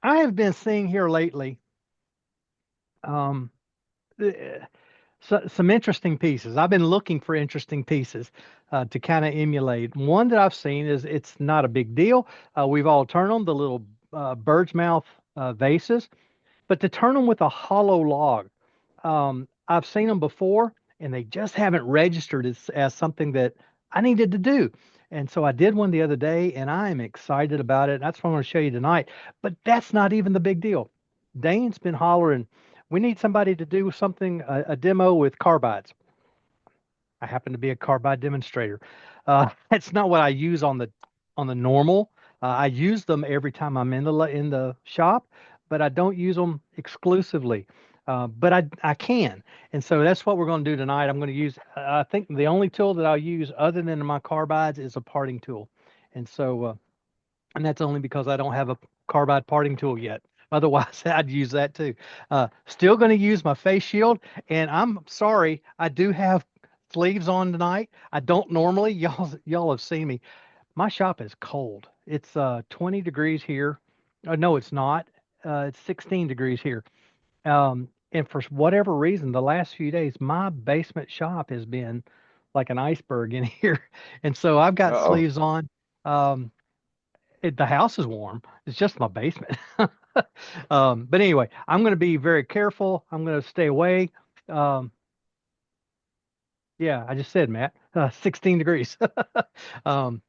I have been seeing here lately um, some interesting pieces. I've been looking for interesting pieces to kind of emulate. One that I've seen is it's not a big deal. We've all turned them, the little bird's mouth vases, but to turn them with a hollow log, I've seen them before, and they just haven't registered as something that I needed to do. And so I did one the other day, and I am excited about it. That's what I'm going to show you tonight. But that's not even the big deal. Dane's been hollering, we need somebody to do something, a demo with carbides. I happen to be a carbide demonstrator. It's not what I use on the normal. I use them every time I'm in the shop, but I don't use them exclusively. But I can, and so that's what we're going to do tonight. I'm going to use. I think the only tool that I'll use other than my carbides is a parting tool, and and that's only because I don't have a carbide parting tool yet. Otherwise, I'd use that too. Still going to use my face shield, and I'm sorry, I do have sleeves on tonight. I don't normally. Y'all have seen me. My shop is cold. It's 20 degrees here. No, it's not. It's 16 degrees here. And for whatever reason, the last few days, my basement shop has been like an iceberg in here, and so I've got Uh-oh. sleeves on. Um, the house is warm. It's just my basement. But anyway, I'm going to be very careful. I'm going to stay away. Um, yeah, I just said, Matt, 16 degrees. um,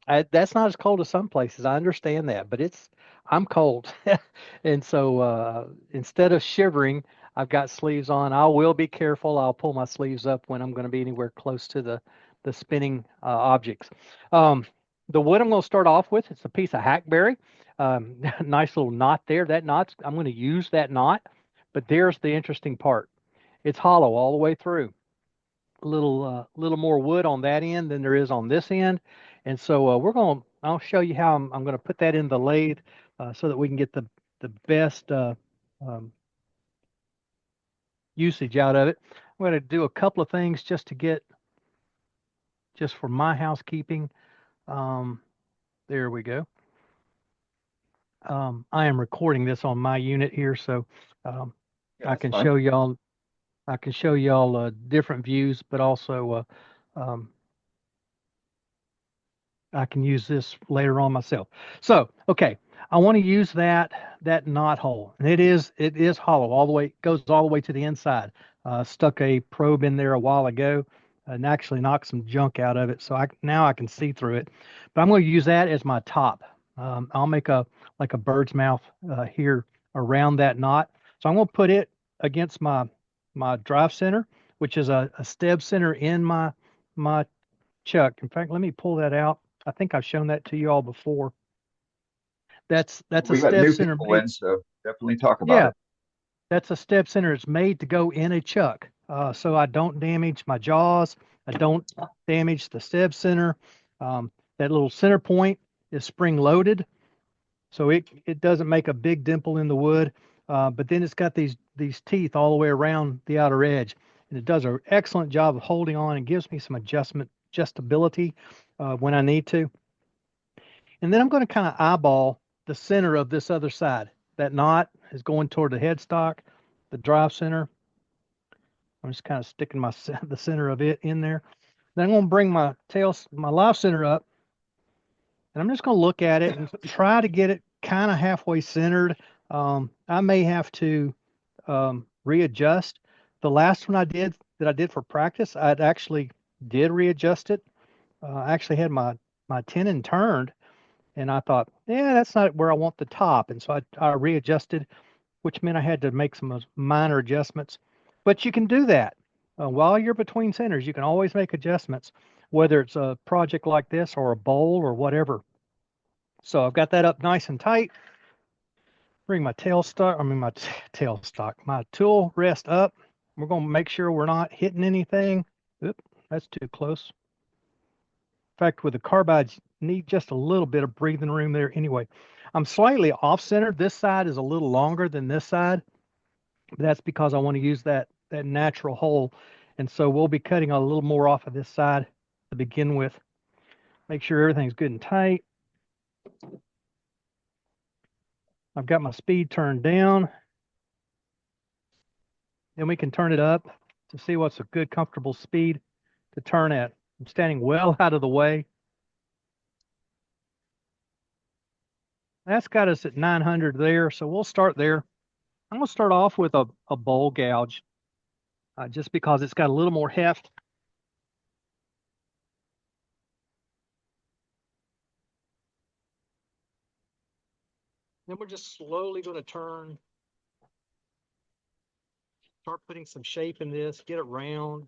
that's not as cold as some places. I understand that, but I'm cold. And so instead of shivering, I've got sleeves on. I will be careful. I'll pull my sleeves up when I'm going to be anywhere close to the spinning objects. Um, the wood I'm going to start off with, it's a piece of hackberry. Nice little knot there. I'm going to use that knot, but there's the interesting part. It's hollow all the way through. Little more wood on that end than there is on this end, and so I'll show you how I'm going to put that in the lathe so that we can get the best um, usage out of it. I'm going to do a couple of things just for my housekeeping. Um, there we go. I am recording this on my unit here, so um, Yeah, I that's can fine. show y'all different views, but also I can use this later on myself. So, okay, I want to use that knot hole, and it is hollow all the way. It goes all the way to the inside. Stuck a probe in there a while ago, and actually knocked some junk out of it. So now I can see through it. But I'm going to use that as my top. I'll make a like a bird's mouth here around that knot. So I'm going to put it against my drive center, which is a steb center in my chuck. In fact, let me pull that out. I think I've shown that to you all before. That's a We got step new center people made. in, so definitely talk about Yeah, it. that's a step center. It's made to go in a chuck, so I don't damage my jaws. I don't damage the step center. That little center point is spring loaded, so it doesn't make a big dimple in the wood. But then it's got these teeth all the way around the outer edge, and it does an excellent job of holding on and gives me some adjustability when I need to. And then I'm going to kind of eyeball the center of this other side. That knot is going toward the headstock, the drive center. I'm just kind of sticking the center of it in there. Then I'm going to bring my live center up, and I'm just going to look at it and try to get it kind of halfway centered. I may have to readjust. The last one I did for practice, I actually did readjust it. I actually had my tenon turned, and I thought, yeah, that's not where I want the top. And so I readjusted, which meant I had to make some minor adjustments. But you can do that while you're between centers. You can always make adjustments, whether it's a project like this or a bowl or whatever. So I've got that up nice and tight. Bring my tail stock, my tool rest up. We're going to make sure we're not hitting anything. Oop, that's too close. In fact, with the carbides, need just a little bit of breathing room there anyway. I'm slightly off center. This side is a little longer than this side, but that's because I want to use that natural hole. And so we'll be cutting a little more off of this side to begin with. Make sure everything's good and tight. I've got my speed turned down. Then we can turn it up to see what's a good, comfortable speed to turn at. I'm standing well out of the way. That's got us at 900 there, so we'll start there. I'm going to start off with a bowl gouge just because it's got a little more heft. Then we're just slowly going to turn, start putting some shape in this, get it round.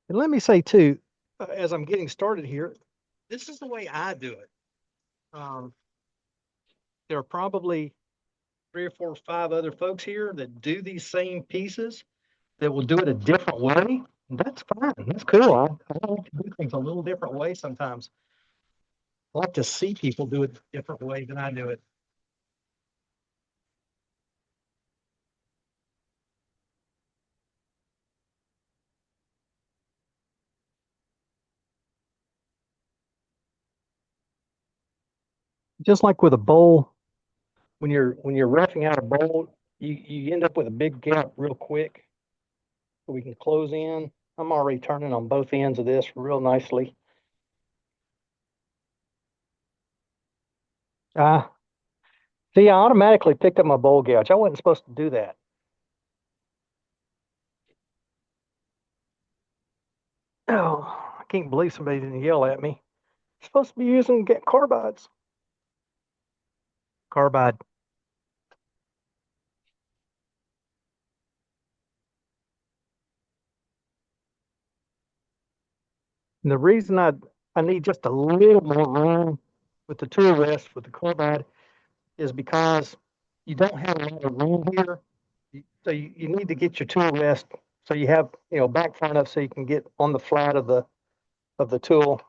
And let me say too, as I'm getting started here, this is the way I do it. There are probably 3 or 4 or 5 other folks here that do these same pieces that will do it a different way. That's fine. That's cool. I like to do things a little different way sometimes. I like to see people do it a different way than I do it. Just like with a bowl, when you're roughing out a bowl, you end up with a big gap real quick. So we can close in. I'm already turning on both ends of this real nicely. Ah, see, I automatically picked up my bowl gouge. I wasn't supposed to do that. Oh, I can't believe somebody didn't yell at me. Supposed to be using get carbides. Carbide. And the reason I need just a little more room with the tool rest with the carbide is because you don't have a lot of room here. So you need to get your tool rest so you have, back far enough so you can get on the flat of the tool.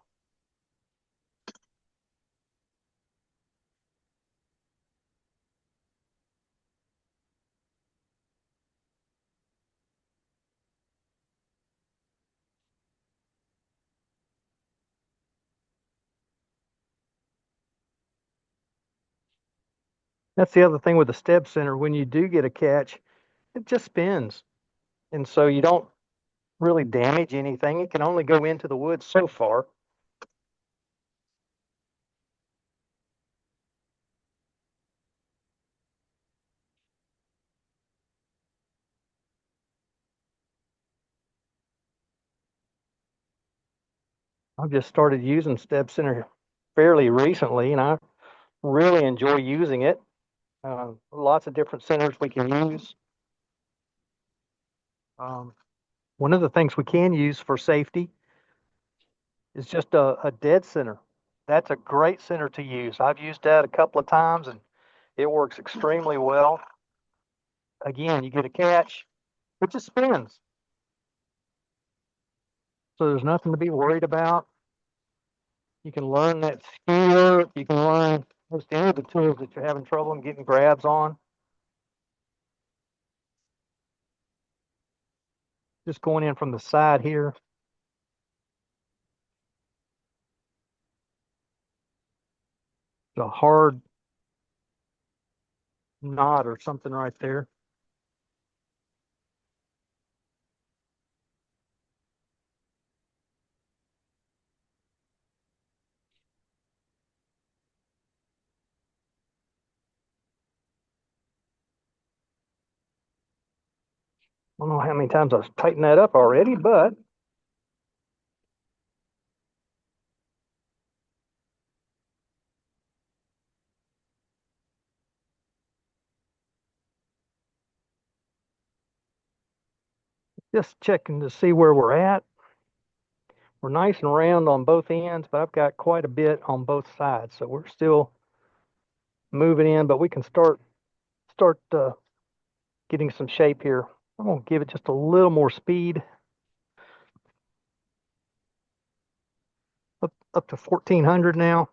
That's the other thing with the step center. When you do get a catch, it just spins. And so you don't really damage anything. It can only go into the wood so far. I've just started using step center fairly recently, and I really enjoy using it. Lots of different centers we can use. Um, One of the things we can use for safety is just a dead center. That's a great center to use. I've used that a couple of times and it works extremely well. Again, you get a catch, it just spins. So there's nothing to be worried about. You can learn that skewer. You can learn most any of the tools that you're having trouble in getting grabs on. Just going in from the side here. It's a hard knot or something right there. I don't know how many times I've tightened that up already, but just checking to see where we're at. We're nice and round on both ends, but I've got quite a bit on both sides. So we're still moving in, but we can start getting some shape here. I'm gonna give it just a little more speed, up to 1400 now.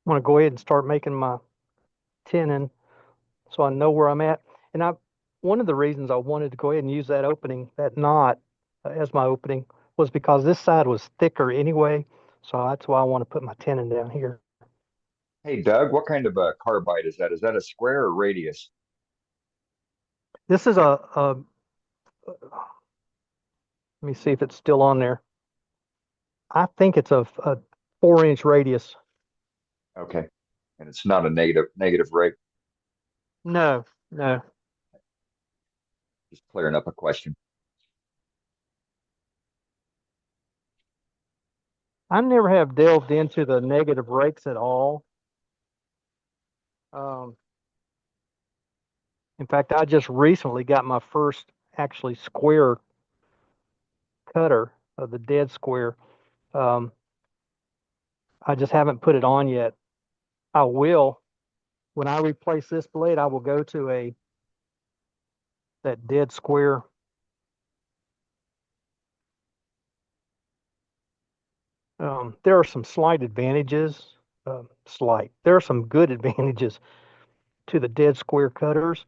want to go ahead and start making my tenon so I know where I'm at. And one of the reasons I wanted to go ahead and use that opening, that knot, as my opening was because this side was thicker anyway. So that's why I want to put my tenon down here. Hey, Doug, what kind of a carbide is that? Is that a square or radius? This is let me see if it's still on there. I think it's a 4-inch radius. Okay. And it's not a negative rate. No, no. Just clearing up a question. I never have delved into the negative rakes at all. Um, in fact, I just recently got my first actually square cutter of the dead square. Um, I just haven't put it on yet. I will. When I replace this blade, I will go to that dead square. There are some slight advantages. There are some good advantages to the dead square cutters,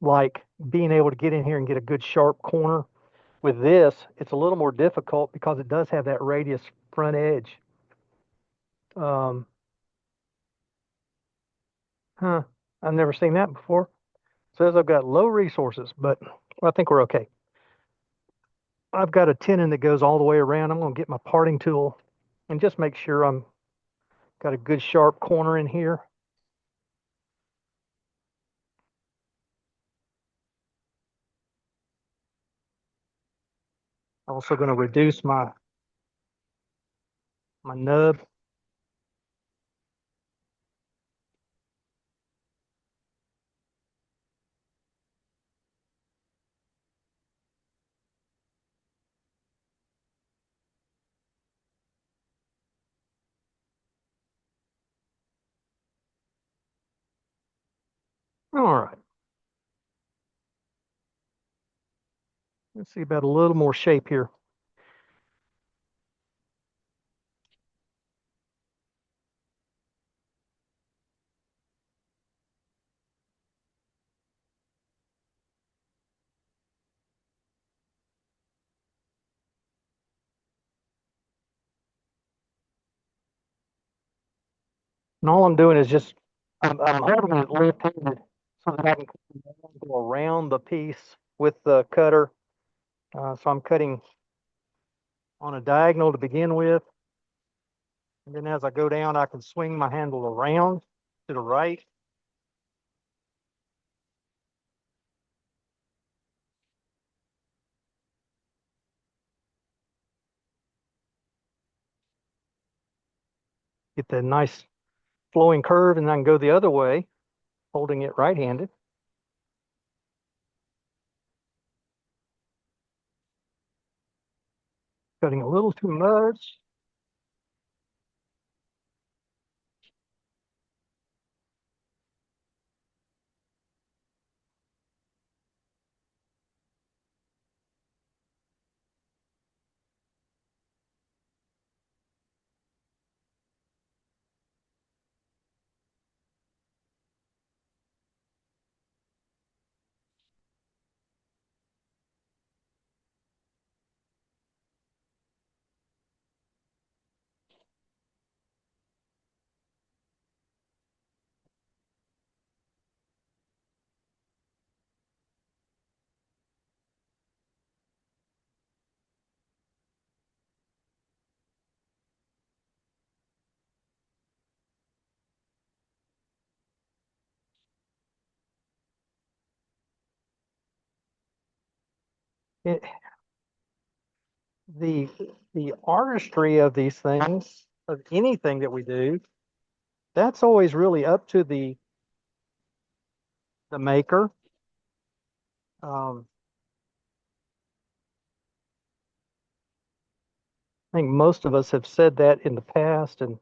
like being able to get in here and get a good sharp corner. With this, it's a little more difficult because it does have that radius front edge. Um, huh, I've never seen that before. Says I've got low resources, but I think we're okay. I've got a tenon that goes all the way around. I'm going to get my parting tool and just make sure I'm got a good sharp corner in here. Also going to reduce my nub. All right. Let's see about a little more shape here. And all I'm doing is just I'm holding it left-handed so that I can go around the piece with the cutter. So I'm cutting on a diagonal to begin with. And then as I go down, I can swing my handle around to the right. Get that nice flowing curve, and I can go the other way, holding it right-handed. Cutting a little too much. It, the the artistry of these things, of anything that we do, that's always really up to the maker. Um, I think most of us have said that in the past, and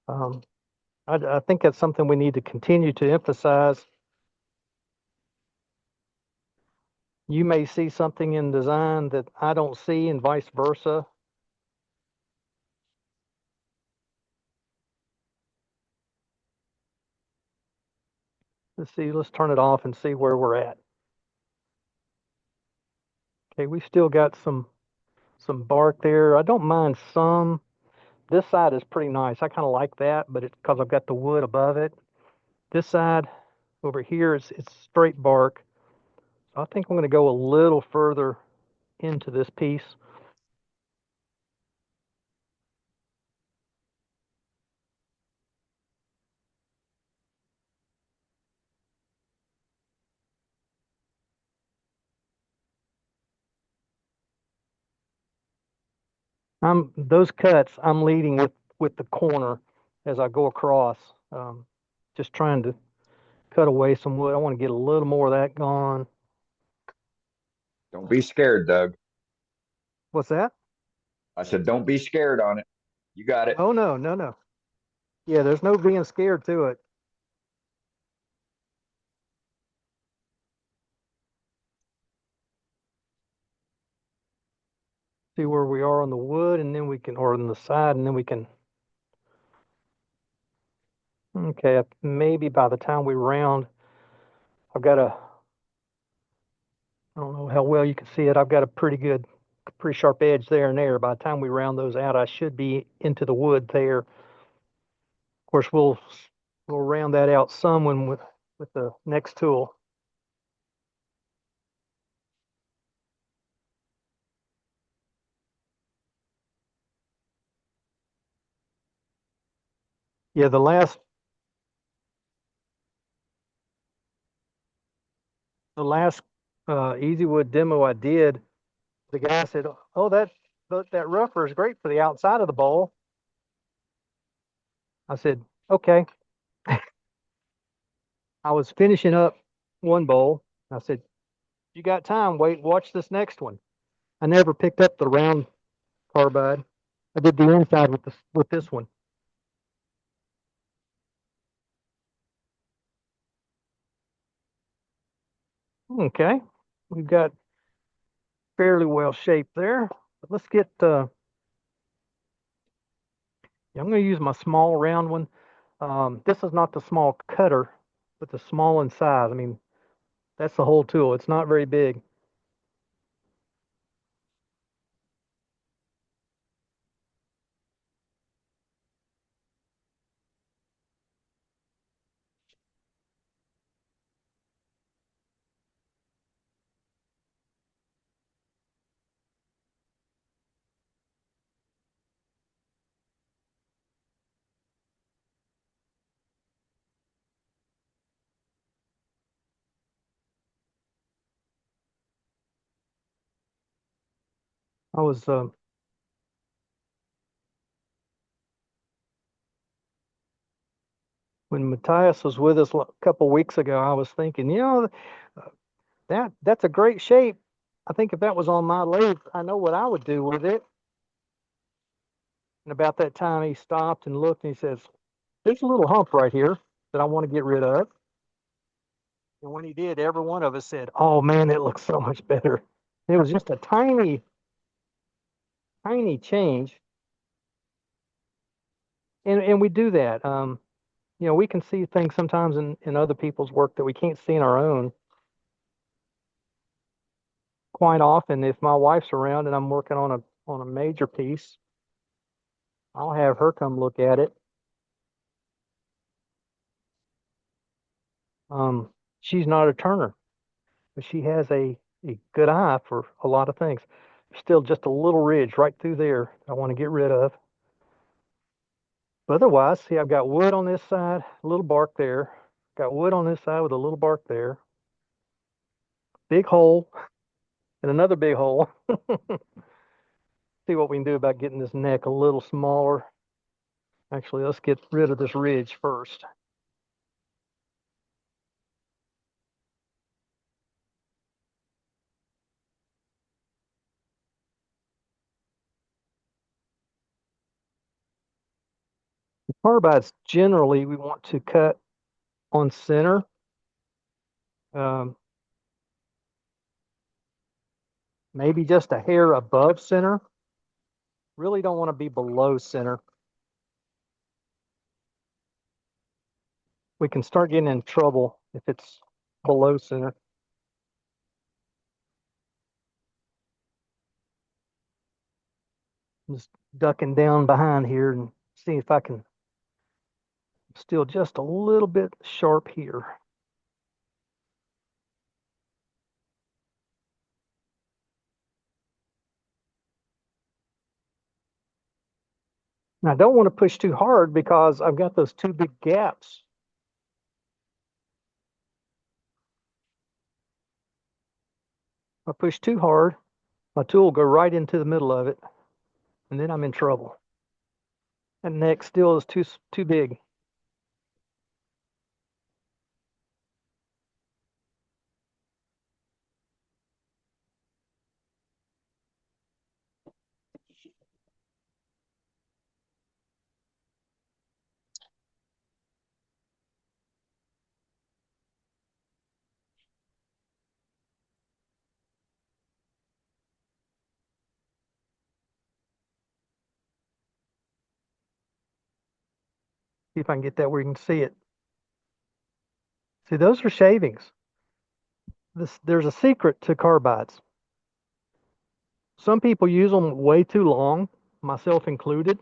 um, I think that's something we need to continue to emphasize. You may see something in design that I don't see, and vice versa. Let's see, let's turn it off and see where we're at. Okay, we still got some bark there. I don't mind some. This side is pretty nice. I kind of like that, but it's because I've got the wood above it. This side over here is it's straight bark. So I think I'm going to go a little further into this piece. Those cuts I'm leading with the corner as I go across. Just trying to cut away some wood. I want to get a little more of that gone. Don't be scared, Doug. What's that? I said, don't be scared on it. You got it. Oh no, no, no. Yeah, there's no being scared to it. See where we are on the wood, and then we can, or on the side, and then we can. Okay, maybe by the time we round, I've got a. I don't know how well you can see it. I've got a pretty sharp edge there and there. By the time we round those out, I should be into the wood there. Of course, we'll round that out some when with the next tool. Yeah, the last Easy Wood demo I did, the guy said, "Oh, that rougher is great for the outside of the bowl." I said, "Okay." I was finishing up one bowl. I said, "You got time? Wait, watch this next one." I never picked up the round carbide. I did the inside with this one. Okay, we've got fairly well shaped there. But let's get. I'm going to use my small round one. This is not the small cutter, but the small in size. I mean, that's the whole tool. It's not very big. I was When Matthias was with us a couple weeks ago. I was thinking, uh, that's a great shape. I think if that was on my lathe, I know what I would do with it. And about that time, he stopped and looked and he says, "There's a little hump right here that I want to get rid of." And when he did, every one of us said, "Oh man, it looks so much better." It was just a tiny, tiny change. And we do that. We can see things sometimes in other people's work that we can't see in our own. Quite often, if my wife's around and I'm working on a major piece, I'll have her come look at it. She's not a turner, but she has a good eye for a lot of things. There's still just a little ridge right through there I want to get rid of. But otherwise, see, I've got wood on this side, a little bark there. Got wood on this side with a little bark there. Big hole and another big hole. See what we can do about getting this neck a little smaller. Actually, let's get rid of this ridge first. Carbides generally we want to cut on center. Um, Maybe just a hair above center. Really don't want to be below center. We can start getting in trouble if it's below center. Just ducking down behind here and see if I can still just a little bit sharp here. And I don't want to push too hard because I've got those two big gaps. If I push too hard, my tool will go right into the middle of it, and then I'm in trouble. That neck still is too big. See if I can get that where you can see it. See, those are shavings. There's a secret to carbides. Some people use them way too long, myself included.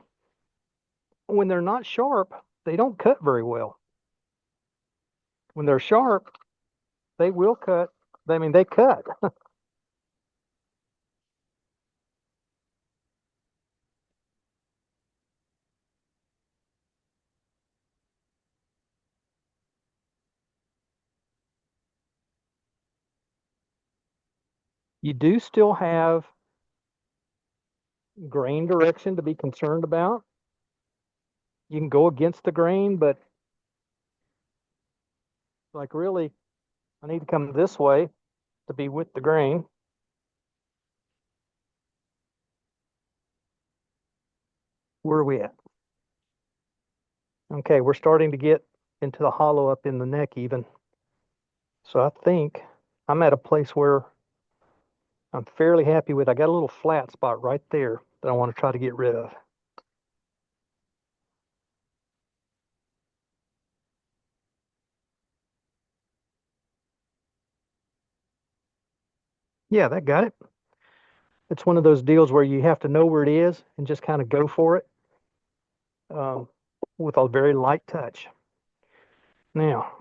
When they're not sharp, they don't cut very well. When they're sharp, they will cut. I mean, they cut. You do still have grain direction to be concerned about. You can go against the grain, but like really, I need to come this way to be with the grain. Where are we at? Okay, we're starting to get into the hollow up in the neck even. So I think I'm at a place where I'm fairly happy with. I got a little flat spot right there that I want to try to get rid of. Yeah, that got it. It's one of those deals where you have to know where it is and just kind of go for it um, with a very light touch. Now,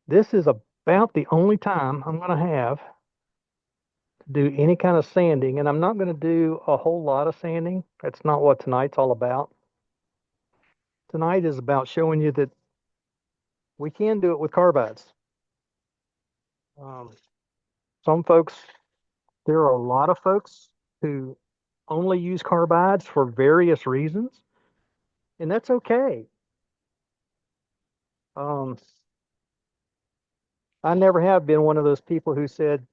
this is about the only time I'm going to have to do any kind of sanding, and I'm not going to do a whole lot of sanding. That's not what tonight's all about. Tonight is about showing you that we can do it with carbides. Um, some folks, there are a lot of folks who only use carbides for various reasons, and that's okay. Um, I never have been one of those people who said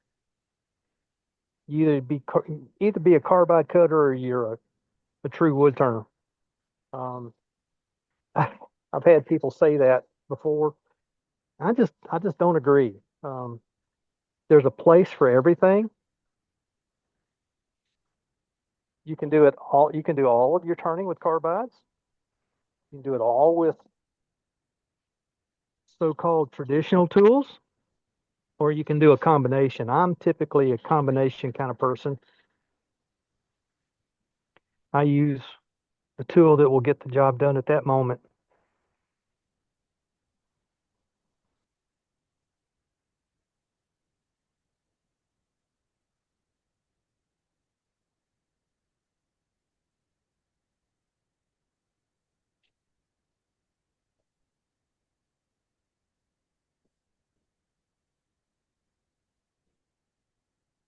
you either be a carbide cutter or you're a true wood turner. Um, I've had people say that before. I just don't agree. There's a place for everything. You can do it all. You can do all of your turning with carbides. You can do it all with so-called traditional tools, or you can do a combination. I'm typically a combination kind of person. I use the tool that will get the job done at that moment.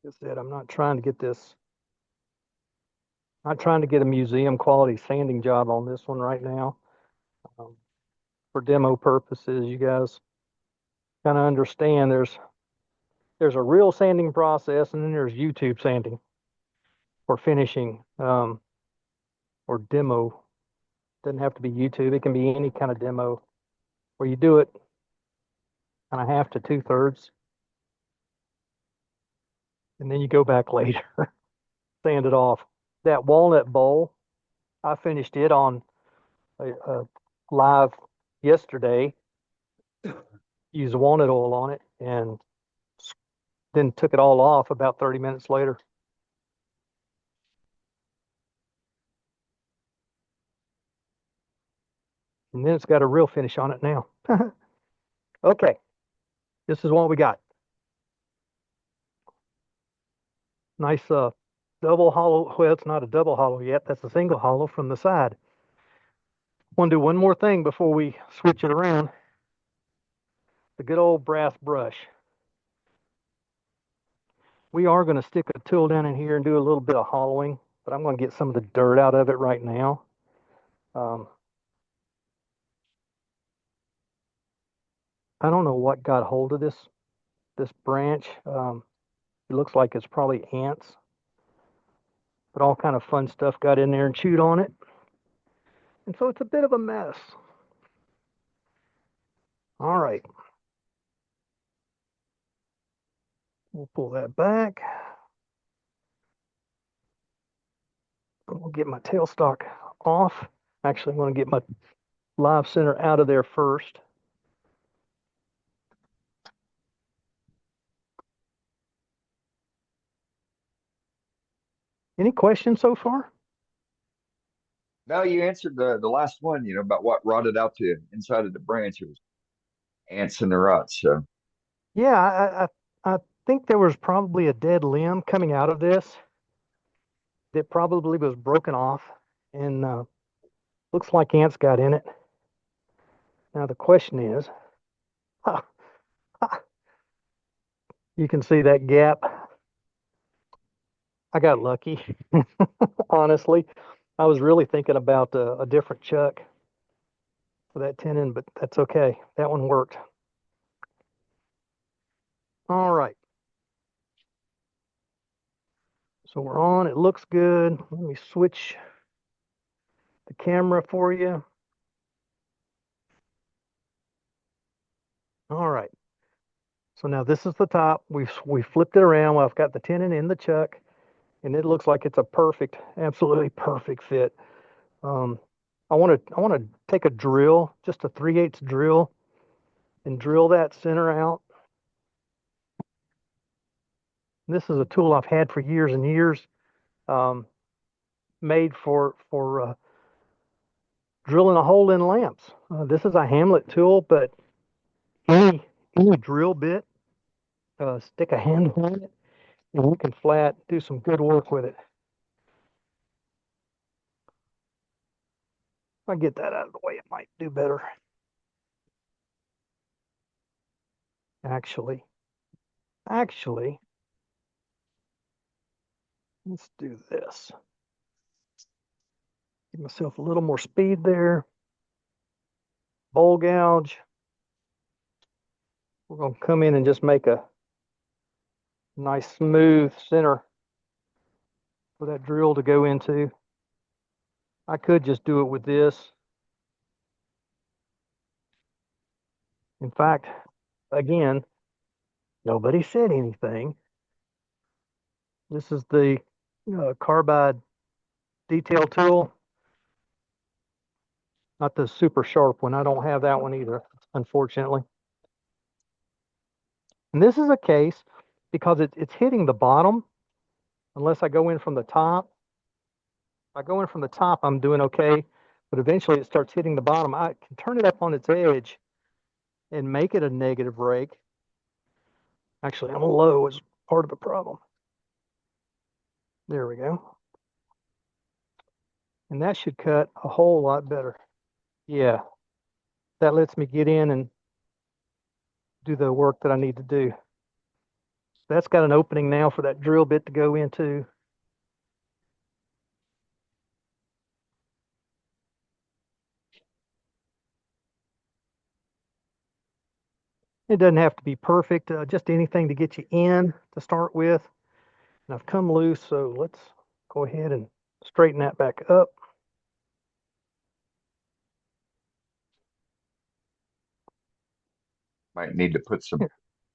Like I said, I'm not trying to get this. I'm not trying to get a museum quality sanding job on this one right now. Um, for demo purposes, you guys kind of understand there's a real sanding process, and then there's YouTube sanding for finishing or demo. Doesn't have to be YouTube. It can be any kind of demo where you do it kind of half to 2/3, and then you go back later, sand it off. That walnut bowl, I finished it on a live yesterday. used walnut oil on it, and then took it all off about 30 minutes later. And then it's got a real finish on it now. Okay, this is what we got. Nice double hollow. Well, it's not a double hollow yet. That's a single hollow from the side. Want to do one more thing before we switch it around. The good old brass brush. We are going to stick a tool down in here and do a little bit of hollowing, but I'm going to get some of the dirt out of it right now. I don't know what got hold of this branch. It looks like it's probably ants, but all kind of fun stuff got in there and chewed on it. And so it's a bit of a mess. All right. We'll pull that back. We'll get my tailstock off. Actually, I'm going to get my live center out of there first. Any questions so far? No, you answered the last one, about what rotted out the inside of the branch. It was ants in the ruts. So Yeah, I think there was probably a dead limb coming out of this that probably was broken off, and looks like ants got in it. Now the question is, you can see that gap. I got lucky, honestly. I was really thinking about a different chuck for that tenon, but that's okay. That one worked. All right. So we're on. It looks good. Let me switch the camera for you. All right. So now this is the top. We flipped it around. Well, I've got the tenon in the chuck, and it looks like it's a perfect, absolutely perfect fit. I want to take a drill, just a 3/8 drill, and drill that center out. This is a tool I've had for years and years, made for drilling a hole in lamps. This is a Hamlet tool, but any drill bit, stick a handle on it, and we can flat do some good work with it. If I get that out of the way, it might do better. Actually, let's do this. Give myself a little more speed there. Bowl gouge. We're going to come in and just make a nice smooth center for that drill to go into. I could just do it with this. In fact, again, nobody said anything. This is the carbide detail tool, not the super sharp one. I don't have that one either, unfortunately. And this is a case because it's hitting the bottom unless I go in from the top. If I go in from the top, I'm doing okay, but eventually it starts hitting the bottom. I can turn it up on its edge and make it a negative rake. Actually, I'm low is part of the problem. There we go. And that should cut a whole lot better. Yeah, that lets me get in and do the work that I need to do. That's got an opening now for that drill bit to go into. It doesn't have to be perfect, just anything to get you in to start with. And I've come loose, so let's go ahead and straighten that back up. might need to put some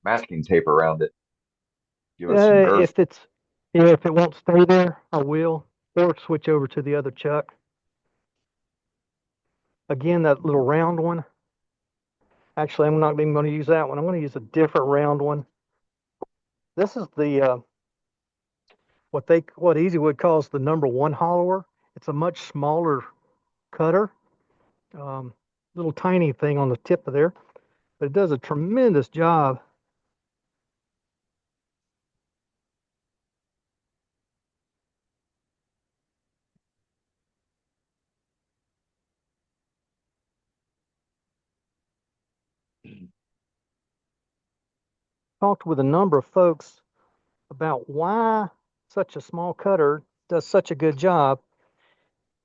masking tape around it. Give us some girth. If it won't stay there, I will, or switch over to the other chuck. Again, that little round one, Actually, I'm not even going to use that one. I'm going to use a different round one. This is the what Easywood calls the number one hollower. It's a much smaller cutter, um, little tiny thing on the tip of there, but it does a tremendous job. Talked with a number of folks about why such a small cutter does such a good job,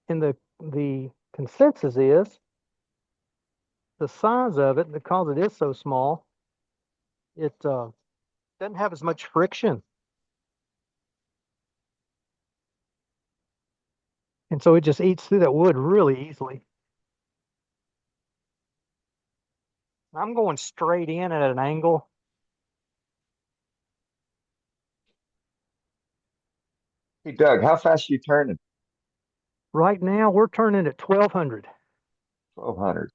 and the consensus is the size of it, because it is so small, it doesn't have as much friction. And so it just eats through that wood really easily. I'm going straight in at an angle. Hey, Doug, how fast are you turning? Right now, we're turning at 1200. 1200.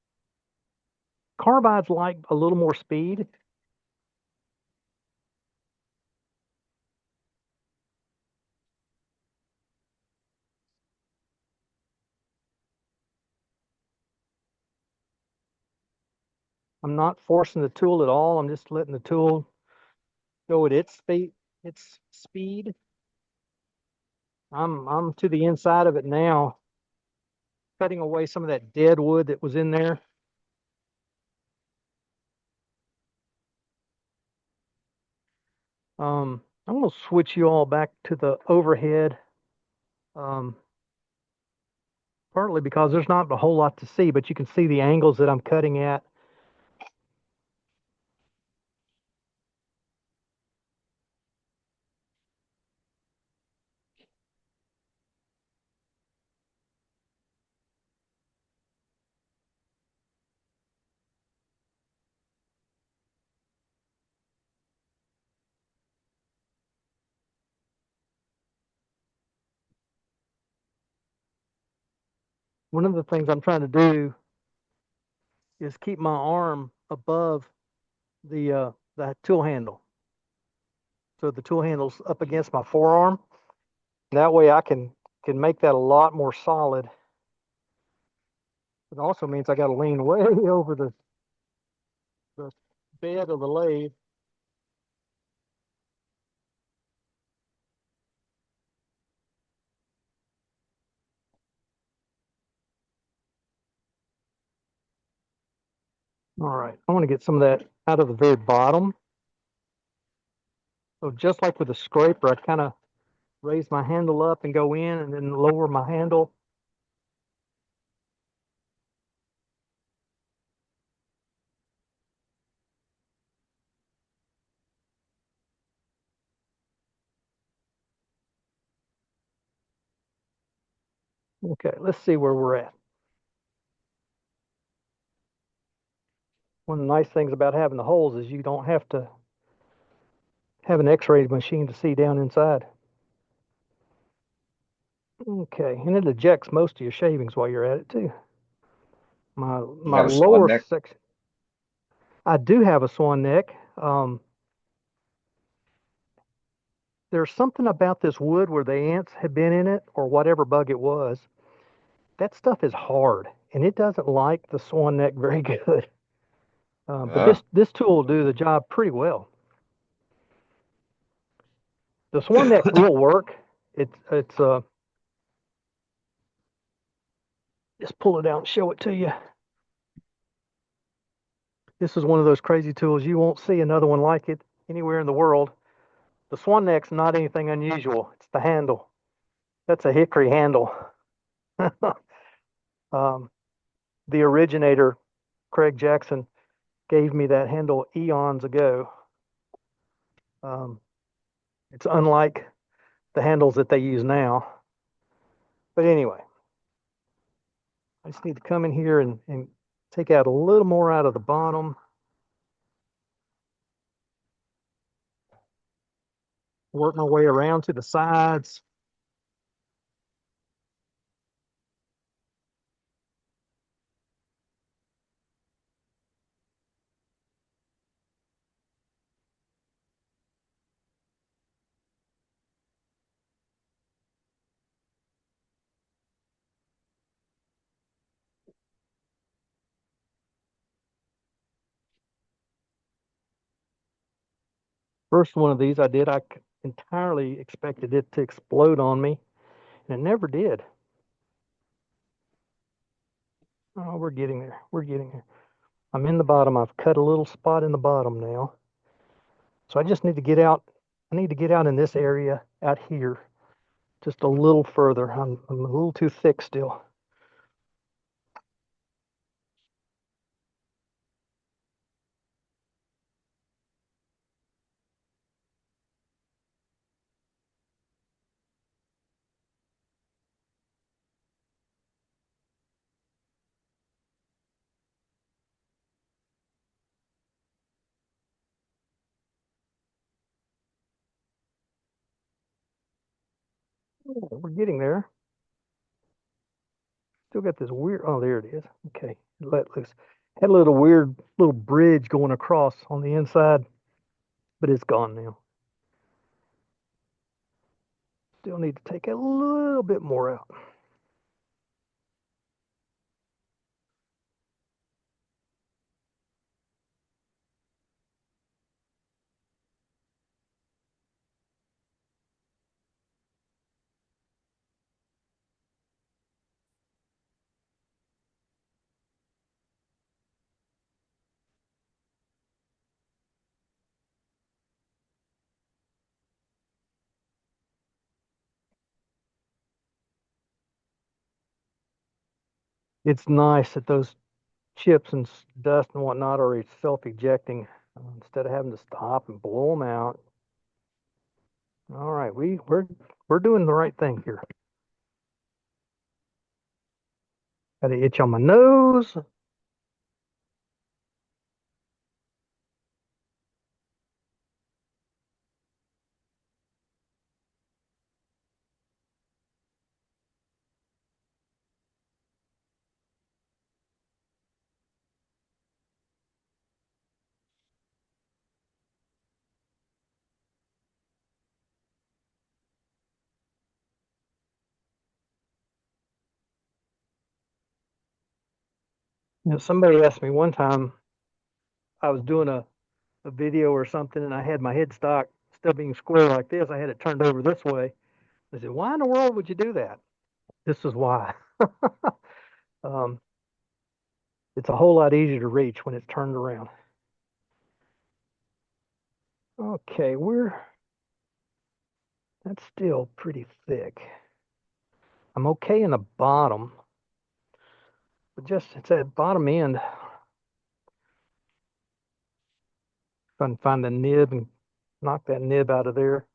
Carbides like a little more speed. I'm not forcing the tool at all. I'm just letting the tool go at its speed. Its speed. I'm to the inside of it now, cutting away some of that dead wood that was in there. I'm going to switch you all back to the overhead, partly because there's not a whole lot to see, but you can see the angles that I'm cutting at. One of the things I'm trying to do is keep my arm above the tool handle. So the tool handle's up against my forearm. That way I can make that a lot more solid. It also means I got to lean way over the bed of the lathe. All right, I want to get some of that out of the very bottom. So just like with the scraper, I kind of raise my handle up and go in and then lower my handle. Okay, let's see where we're at. One of the nice things about having the holes is you don't have to have an x-ray machine to see down inside. Okay, and it ejects most of your shavings while you're at it too. My You have a swan lower neck? section, I do have a swan neck. There's something about this wood where the ants have been in it or whatever bug it was. That stuff is hard and it doesn't like the swan neck very good. But Uh, this tool will do the job pretty well. The swan neck will work. It's just pull it out and show it to you. This is one of those crazy tools. You won't see another one like it anywhere in the world. The swan neck's not anything unusual. It's the handle. That's a hickory handle. um, the originator, Craig Jackson, gave me that handle eons ago. Um, it's unlike the handles that they use now. But anyway, I just need to come in here and take out a little more out of the bottom. Work my way around to the sides. First one of these I did, entirely expected it to explode on me, and it never did. Oh, we're getting there. We're getting there. I'm in the bottom. I've cut a little spot in the bottom now. So I just need to get out. I need to get out in this area out here just a little further. I'm a little too thick still. Oh, we're getting there. Still got this weird. Oh, there it is. Okay, let loose. Had a little weird little bridge going across on the inside, but it's gone now. Still need to take a little bit more out. It's nice that those chips and dust and whatnot are self-ejecting instead of having to stop and blow them out. All right, we're doing the right thing here. Got an itch on my nose. Somebody asked me one time, I was doing a video or something, and I had my headstock still being square like this. I had it turned over this way. They said, "Why in the world would you do that?" This is why. um, it's a whole lot easier to reach when it's turned around. Okay, that's still pretty thick. I'm okay in the bottom, but just it's at bottom end. If I can find the nib and knock that nib out of there.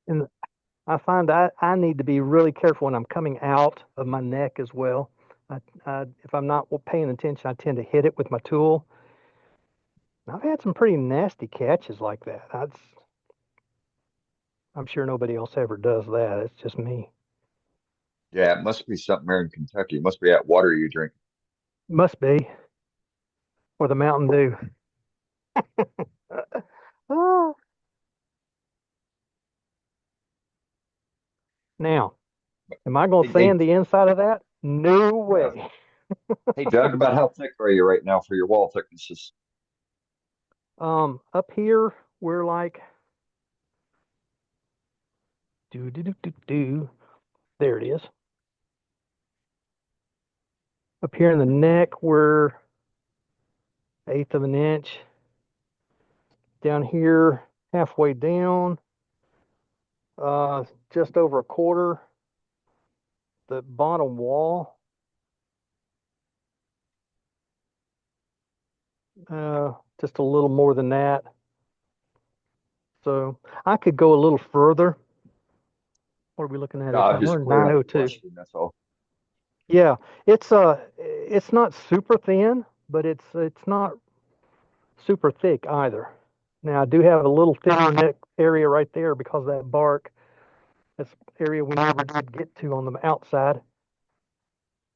And I find I need to be really careful when I'm coming out of my neck as well. If I'm not paying attention, I tend to hit it with my tool. I've had some pretty nasty catches like that. I'm sure nobody else ever does that. It's just me. Yeah, it must be something there in Kentucky. It must be that water you drink. Must be, or the Mountain Dew. Ah. Now, am I going Hey, to hey, sand the inside of that? No yeah. way. Hey, Doug, about how thick are you right now for your wall thicknesses? Up here we're like do do do do do. There it is. Up here in the neck we're eighth of an inch. Down here, halfway down, just over a quarter. The bottom wall, just a little more than that. So I could go a little further. What are we looking at No, here I'm time? just We're in clearing up the 9:02. question. That's all. Yeah, it's not super thin, but it's not super thick either. Now I do have a little thinner neck area right there because of that bark. That's the area we never did get to on the outside,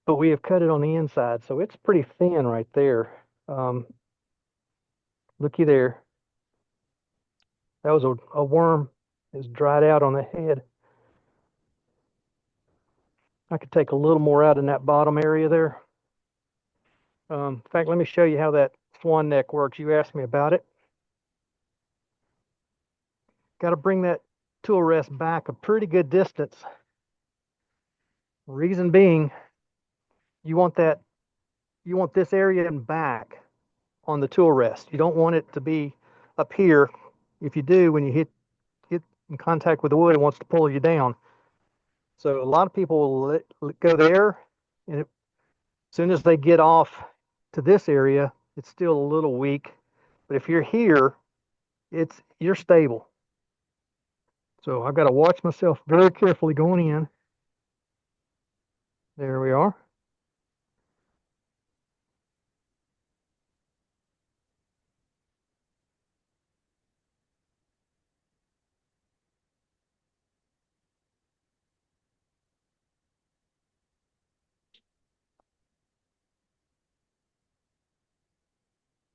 but we have cut it on the inside, so it's pretty thin right there. Looky there. That was a worm that's dried out on the head. I could take a little more out in that bottom area there. In fact, let me show you how that swan neck works. You asked me about it. Got to bring that tool rest back a pretty good distance. Reason being, you want this area in back on the tool rest. You don't want it to be up here. If you do, when you hit in contact with the wood, it wants to pull you down. So a lot of people will go there, and as soon as they get off to this area, it's still a little weak. But if you're here, you're stable. So I've got to watch myself very carefully going in. There we are.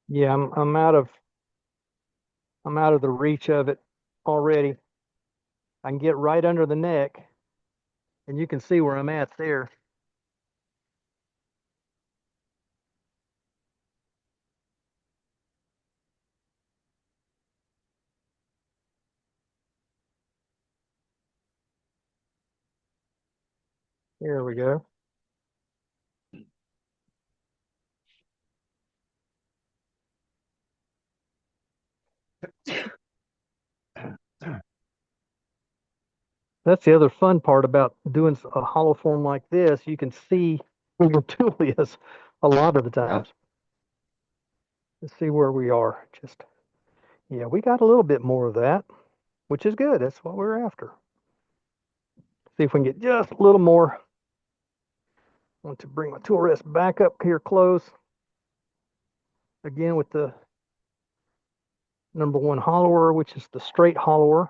Yeah, I'm out of the reach of it already. I can get right under the neck, and you can see where I'm at there. There we go. That's the other fun part about doing a hollow form like this. You can see where your tool is a lot of the times. Let's see where we are. Yeah, we got a little bit more of that, which is good. That's what we're after. See if we can get just a little more. I want to bring my tool rest back up here close. Again with the number 1 hollower, which is the straight hollower.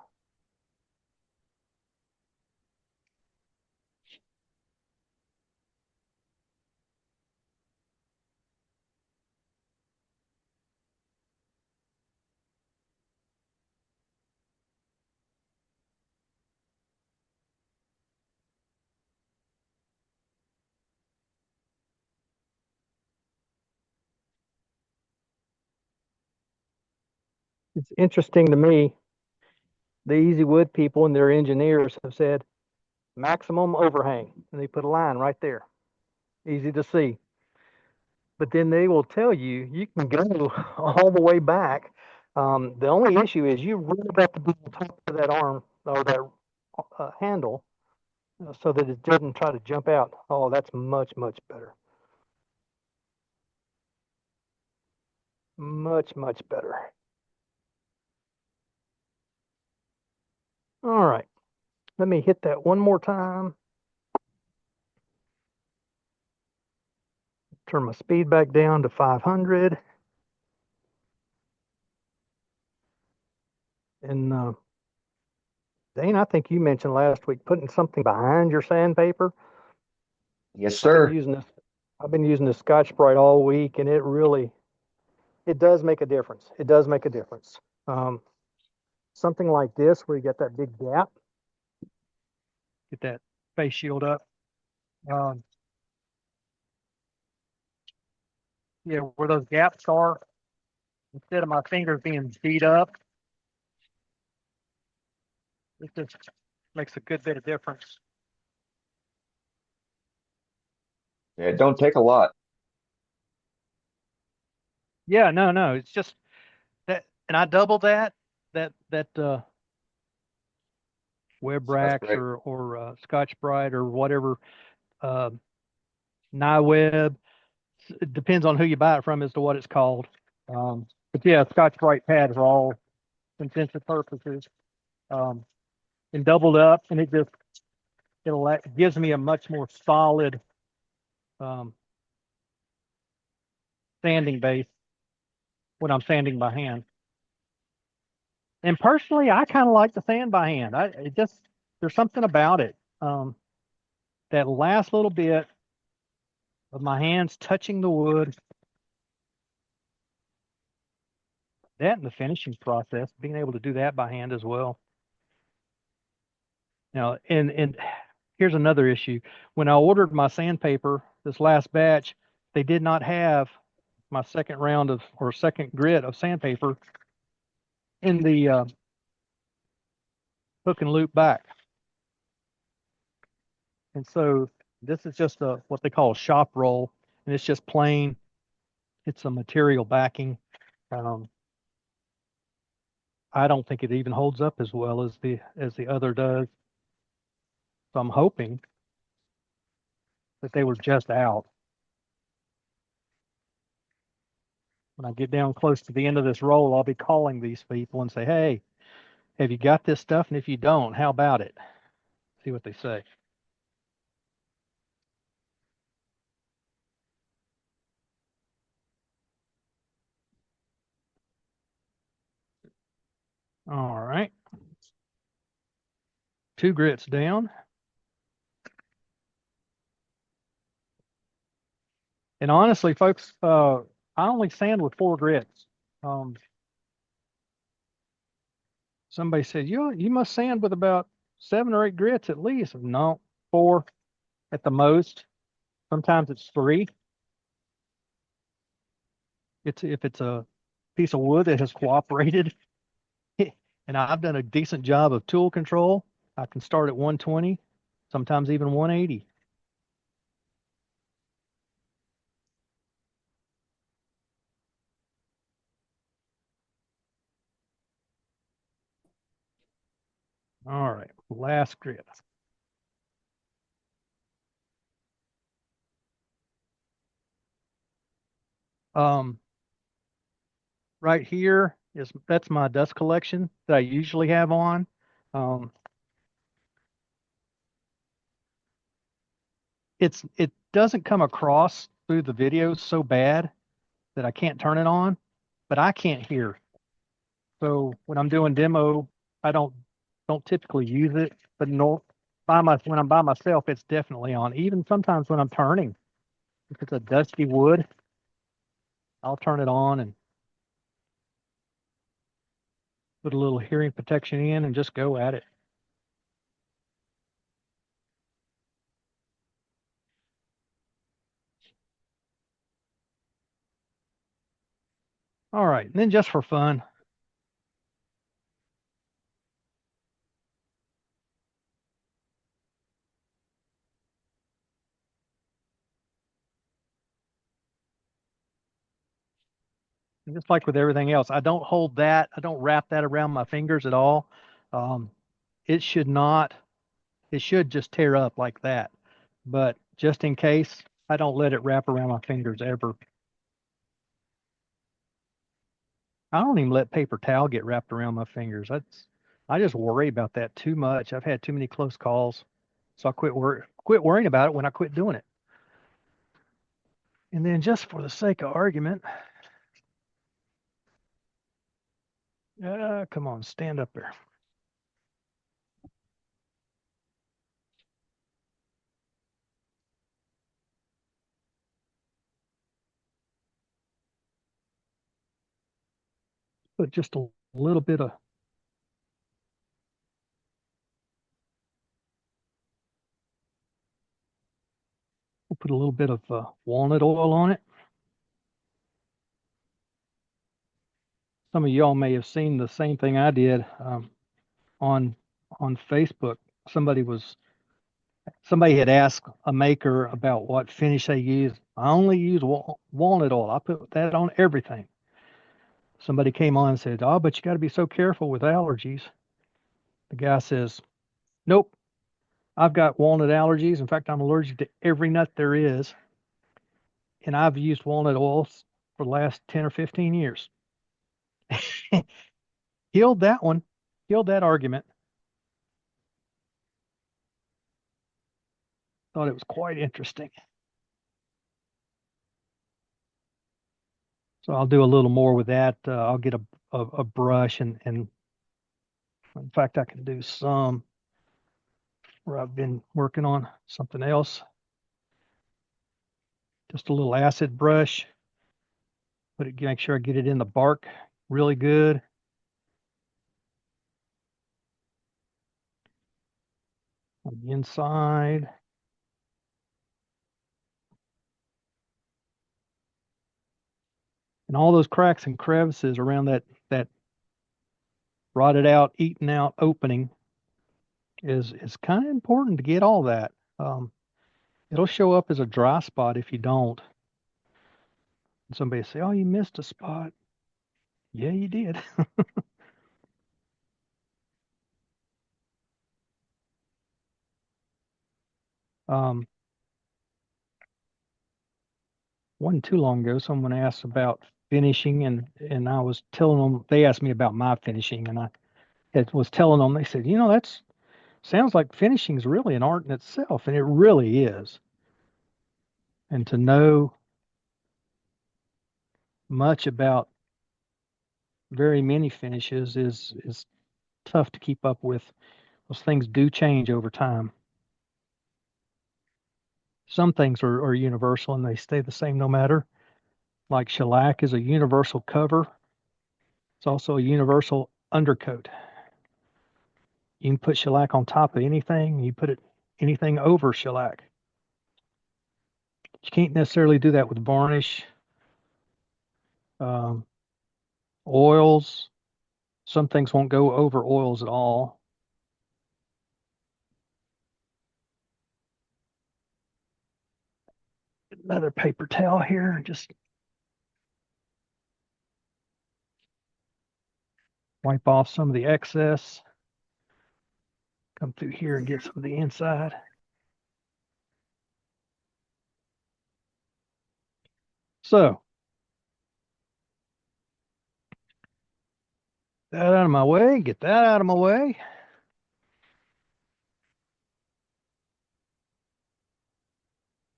It's interesting to me, the Easy Wood people and their engineers have said maximum overhang, and they put a line right there, easy to see. But then they will tell you you can go all the way back. The only issue is you really got to be on top of that arm or that handle so that it doesn't try to jump out. Oh, that's much, much better. Much, much better. All right. Let me hit that one more time. Turn my speed back down to 500. And Dane, I think you mentioned last week putting something behind your sandpaper. Yes, sir. I've been using this Scotch-Brite all week, and it does make a difference. It does make a difference. Something like this, where you get that big gap, get that face shield up. Yeah, where those gaps are, instead of my fingers being beat up, it just makes a good bit of difference. Yeah, it don't take a lot. Yeah, no, it's just that, and I double that Webrax or Scotch-Brite or whatever, Niweb. It depends on who you buy it from as to what it's called. But yeah, Scotch-Brite pads for all intents and purposes, and doubled up, and it gives me a much more solid sanding base when I'm sanding by hand. And personally, I kind of like to sand by hand. There's there's something about it. That last little bit of my hands touching the wood, that and the finishing process, being able to do that by hand as well. Now, and here's another issue. When I ordered my sandpaper, this last batch, they did not have my second round of, or second grit of sandpaper in the hook and loop back. And so this is just a what they call a shop roll, and it's just plain. It's a material backing. Um, I don't think it even holds up as well as the other does. So I'm hoping that they were just out. When I get down close to the end of this roll, I'll be calling these people and say, "Hey, have you got this stuff? And if you don't, how about it?" See what they say. All right. 2 grits down. And honestly, folks, I only sand with 4 grits. Um, somebody said, you must sand with about 7 or 8 grits at least. No, 4 at the most. Sometimes it's 3. It's if it's a piece of wood that has cooperated, and I've done a decent job of tool control. I can start at 120, sometimes even 180. All right, last grit. Um, right here is that's my dust collection that I usually have on. Um, it doesn't come across through the videos so bad that I can't turn it on, but I can't hear. So when I'm doing demo, I don't typically use it, but no, when I'm by myself, it's definitely on. Even sometimes when I'm turning, if it's a dusty wood, I'll turn it on and put a little hearing protection in and just go at it. All right, and then just for fun, and just like with everything else, I don't hold that, I don't wrap that around my fingers at all. Um, it should not, it should just tear up like that. But just in case, I don't let it wrap around my fingers ever. I don't even let paper towel get wrapped around my fingers. I just worry about that too much. I've had too many close calls, so I quit worrying about it when I quit doing it. And then just for the sake of argument, come on, stand up there. Put just a little bit of we'll put a little bit of walnut oil on it. Some of y'all may have seen the same thing I did on on Facebook. Somebody had asked a maker about what finish they use. I only use walnut oil. I put that on everything. Somebody came on and said, "Oh, but you got to be so careful with allergies." The guy says, "Nope, I've got walnut allergies. In fact, I'm allergic to every nut there is, and I've used walnut oils for the last 10 or 15 years." Killed that one, killed that argument. Thought it was quite interesting. So I'll do a little more with that. I'll get a brush and in fact I can do some. where I've been working on something else. Just a little acid brush. Make sure I get it in the bark really good. On the inside. And all those cracks and crevices around that rotted out, eaten out opening is kind of important to get all that. It'll show up as a dry spot if you don't. And somebody say, "Oh, you missed a spot." Yeah, you did. um, wasn't too long ago, someone asked about finishing, and I was telling them. They asked me about my finishing, and I was telling them. They said, "That's sounds like finishing is really an art in itself," and it really is. And to know much about very many finishes is tough to keep up with. Those things do change over time. Some things are universal and they stay the same no matter. Like shellac is a universal cover. It's also a universal undercoat. You can put shellac on top of anything. You put anything over shellac. You can't necessarily do that with varnish, um, oils. Some things won't go over oils at all. Another paper towel here. Just wipe off some of the excess. Come through here and get some of the inside. So, that out of my way, get that out of my way.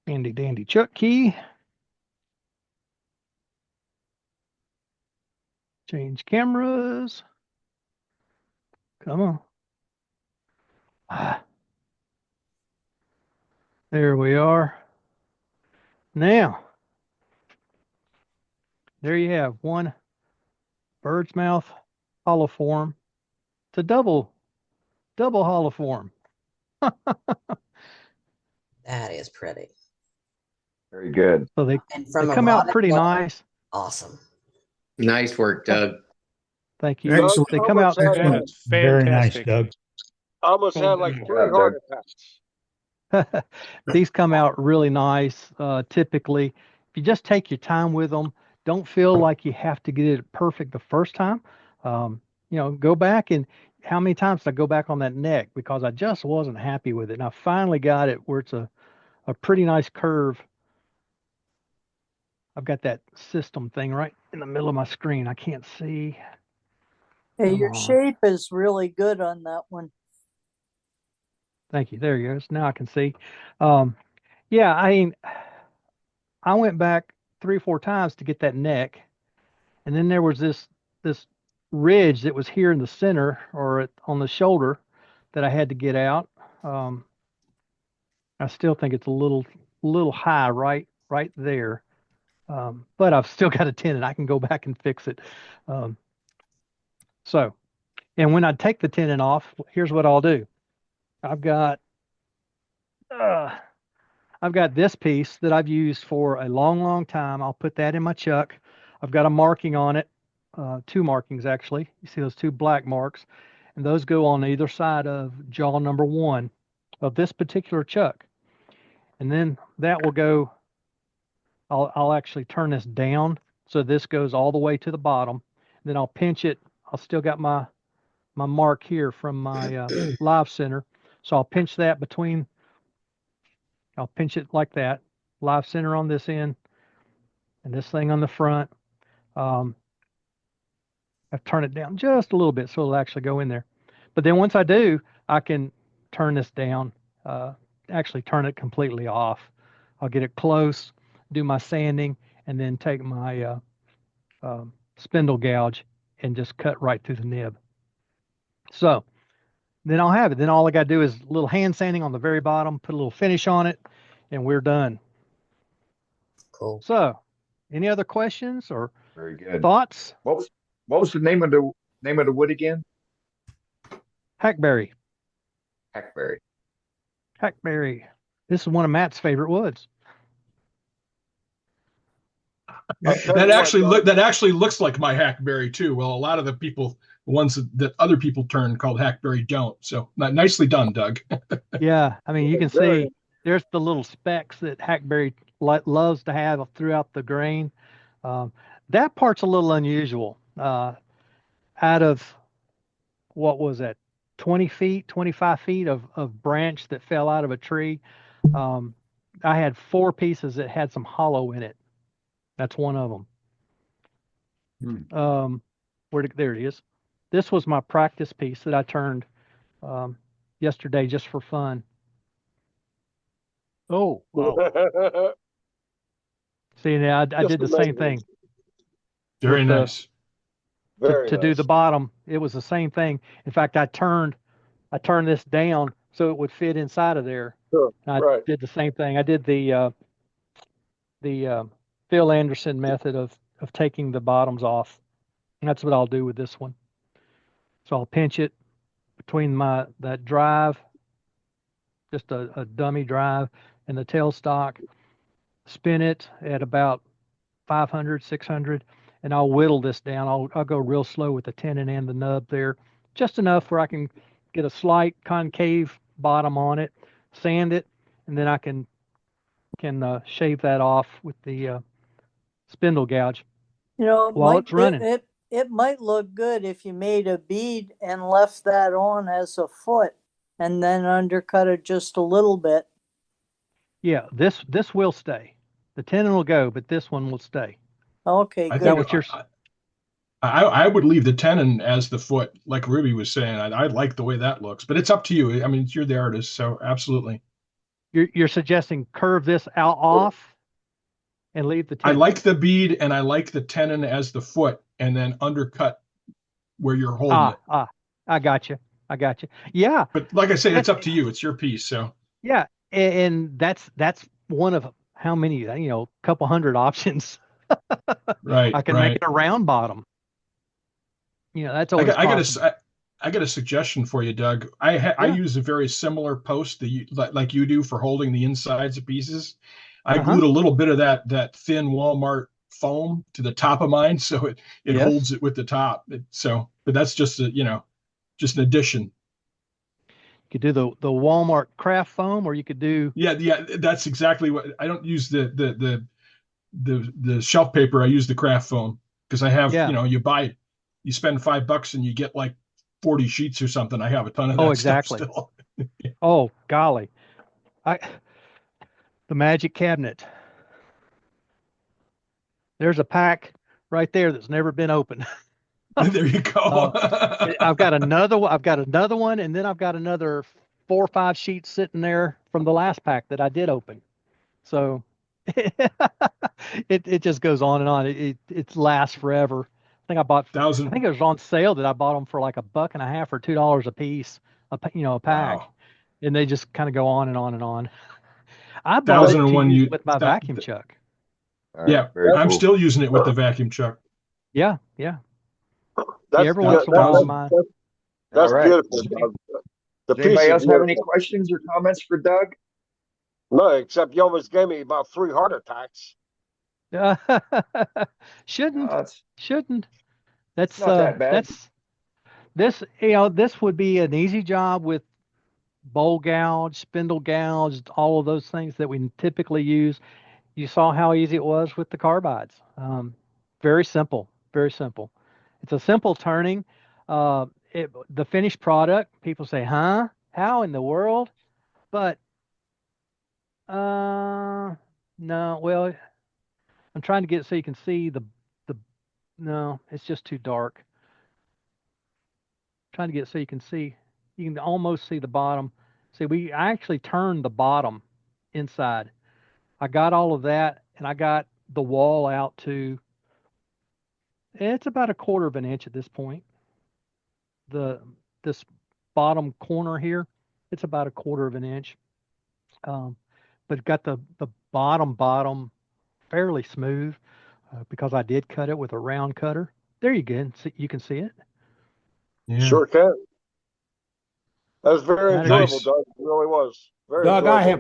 Handy dandy chuck key. Change cameras. Come on. There we are. Now, there you have one bird's mouth holoform to double holoform. That is pretty. Very good. So they And from a come out rotted pretty log, nice. awesome. Nice work, Doug. Thank you. Excellent. They come out. Excellent. Very nice, Fantastic. Doug. Almost had like Good 3 job, heart Doug. attacks. These come out really nice. Typically, if you just take your time with them, don't feel like you have to get it perfect the first time. Go back, and how many times did I go back on that neck because I just wasn't happy with it. And I finally got it where it's a pretty nice curve. I've got that system thing right in the middle of my screen. I can't see. Hey, Come your on. shape is really good on that one. Thank you. There you go. Now I can see. Yeah, I went back 3 or 4 times to get that neck, and then there was this ridge that was here in the center or on the shoulder that I had to get out. I still think it's a little high right there, but I've still got a tenon. I can go back and fix it. And when I take the tenon off, here's what I'll do. I've got this piece that I've used for a long time. I'll put that in my chuck. I've got a marking on it, 2 markings actually. You see those 2 black marks, and those go on either side of jaw number 1 of this particular chuck. And then that will go, I'll actually turn this down so this goes all the way to the bottom. Then I'll pinch it. I'll still got my mark here from my live center. So I'll pinch that I'll pinch it like that, live center on this end, and this thing on the front. I've turned it down just a little bit so it'll actually go in there. But then once I do, I can turn this down, actually turn it completely off. I'll get it close, do my sanding, and then take my spindle gouge and just cut right through the nib. So then I'll have it. Then all I got to do is a little hand sanding on the very bottom, put a little finish on it, and we're done. Cool. So, any other questions or Very good. thoughts? What was the name of the wood again? Hackberry. Hackberry. Hackberry. This is one of Matt's favorite woods. I'll tell That you what, actually Doug. that actually looks like my hackberry too. Well, a lot of the ones that other people turn called hackberry don't. So nicely done, Doug. Yeah, I mean, you can Very- see there's the little specks that hackberry loves to have throughout the grain. That part's a little unusual. Out of what was that, 20 feet, 25 feet of branch that fell out of a tree, I had 4 pieces that had some hollow in it. That's one of them. There it is. This was my practice piece that I turned yesterday just for fun. Oh, wow. See, now I Just did the same amazing. thing. Very With the- nice. Very to do nice. the bottom. It was the same thing. In fact, I turned this down so it would fit inside of there. Sure, And I right. did the same thing. I did the Phil Anderson method of taking the bottoms off. And that's what I'll do with this one. So I'll pinch it between that drive, just a dummy drive, and the tailstock, spin it at about 500, 600, and I'll whittle this down. I'll go real slow with the tenon and the nub there, just enough where I can get a slight concave bottom on it, sand it, and then I can shave that off with the spindle gouge. You know, While it's running. it might look good if you made a bead and left that on as a foot and then undercut it just a little bit. Yeah, this will stay. The tenon will go, but this one will stay. Okay, I good. that think what you're- I would leave the tenon as the foot, like Ruby was saying. I like the way that looks, but it's up to you. I mean, you're the artist, so absolutely. You're suggesting curve this out off and leave the I tenon. like the bead and I like the tenon as the foot, and then undercut where you're holding it. I got you. Yeah, But like I say, it's up to you. It's your piece. So yeah, and that's one of how many, couple hundred options. right, I can right. make it a round bottom. That's always I possible. got a suggestion for you, Doug. I use a very similar post that like you do for holding the insides of pieces. I Uh-huh. glued a little bit of that thin Walmart foam to the top of mine, so it Yes. holds it with the top. But that's just just an addition. You could do the Walmart craft foam, or you could do Yeah, that's exactly what I don't use the shelf paper. I use the craft foam because I have Yeah. you spend $5 and you get like 40 sheets or something. I have a ton of that Oh, stuff exactly. still. Oh, golly. The magic cabinet. There's a pack right there that's never been opened. There you go. I've got another one, and then I've got another 4 or 5 sheets sitting there from the last pack that I did open. So it just goes on and on. It lasts forever. I think it was on sale that I bought them for like $1.50 or $2 a piece, a pack. Wow. And they just kind of go on and on and on. I bought it to 1001 use with my vacuum chuck. All right, Yeah, very I'm cool. still using it with the vacuum chuck. Yeah. That's every once in a while, that's- mine. That's All right. beautiful, Doug. The Does anybody piece else is have any beautiful. questions or comments for Doug? No, except you almost gave me about 3 heart attacks. Shouldn't. It's That's not that bad. this would be an easy job with bowl gouge, spindle gouge, all of those things that we typically use. You saw how easy it was with the carbides. Very simple, very simple. It's a simple turning. The finished product, people say, huh? How in the world? But no, well, I'm trying to get it so you can see no, it's just too dark. Trying to get it so you can almost see the bottom. See, I actually turned the bottom inside. I got all of that, and I got the wall out to, it's about 1/4 of an inch at this point. This bottom corner here, it's about 1/4 of an inch. But got the bottom fairly smooth because I did cut it with a round cutter. There you go. You can see it. Yeah. Sure can. That was very That is enjoyable, nice. Doug. It really was. Very Doug, I enjoyable. have